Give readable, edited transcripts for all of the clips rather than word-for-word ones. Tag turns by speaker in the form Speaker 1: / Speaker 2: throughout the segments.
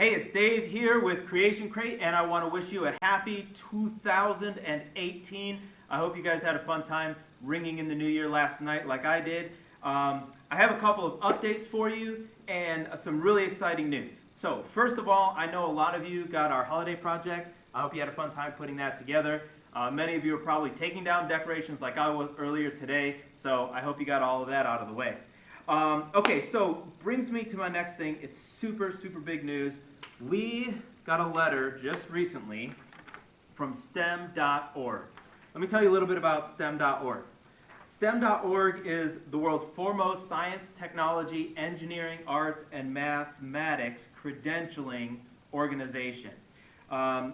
Speaker 1: Hey, it's Dave here with Creation Crate, and I want to wish you a happy 2018. I hope you guys had a fun time ringing in the new year last night like I did. I have a couple of updates for you and some really exciting news. So first of all, I know a lot of you got our holiday project. I hope you had a fun time putting that together. Many of you are probably taking down decorations like I was earlier today, so I hope you got all of that out of the way. Okay, so brings me to my next thing. It's super big news. We got a letter just recently from STEM.org. Let me tell you a little bit about STEM.org. STEM.org is the world's foremost science, technology, engineering, arts, and mathematics credentialing organization.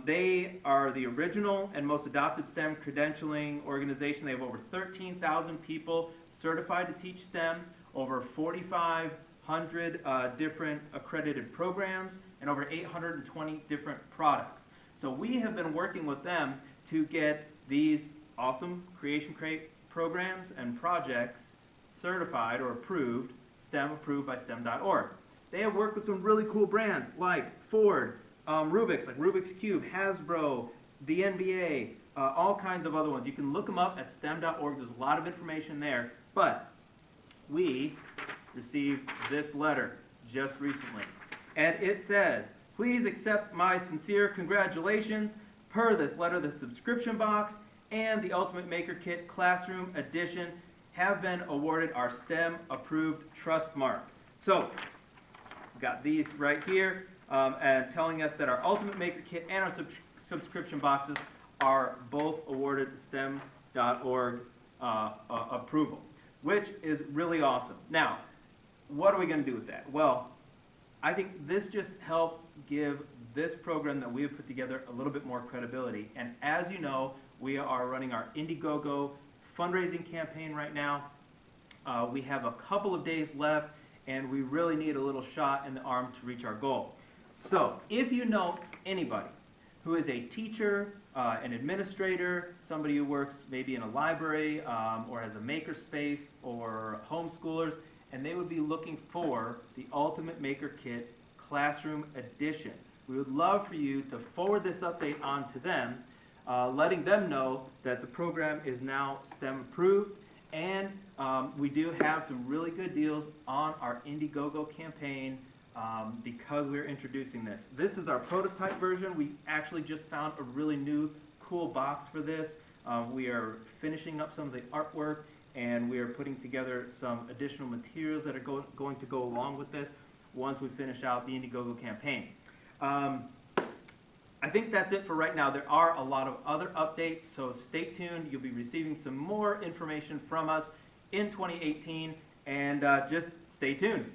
Speaker 1: They are the original and most adopted STEM credentialing organization. They have over 13,000 people certified to teach STEM, over 4,500 different accredited programs, and over 820 different products. So we have been working with them to get these awesome Creation Crate programs and projects certified or approved, STEM approved by STEM.org. They have worked with some really cool brands like Ford, Rubik's, like Rubik's Cube, Hasbro, the NBA, all kinds of other ones. You can look them up at STEM.org. There's a lot of information there. But we received this letter just recently. And it says, please accept my sincere congratulations. Per this letter, the subscription box and the Ultimate Maker Kit Classroom Edition have been awarded our STEM Approved Trust Mark. So, we've got these right here, and telling us that our Ultimate Maker Kit and our subscription boxes are both awarded STEM.org approval, which is really awesome. Now, what are we going to do with that? Well, I think this just helps give this program that we have put together a little bit more credibility. And as you know, we are running our Indiegogo fundraising campaign right now. We have a couple of days left, and we really need a little shot in the arm to reach our goal. So if you know anybody who is a teacher, an administrator, somebody who works maybe in a library or has a maker space or homeschoolers, and they would be looking for the Ultimate Maker Kit Classroom Edition, we would love for you to forward this update on to them, letting them know that the program is now STEM approved, and we do have some really good deals on our Indiegogo campaign because we're introducing this. This is our prototype version. We actually just found a really new, cool box for this. We are finishing up some of the artwork, and we are putting together some additional materials that are going to go along with this once we finish out the Indiegogo campaign. I think that's it for right now. There are a lot of other updates, so stay tuned. You'll be receiving some more information from us in 2018, and just stay tuned.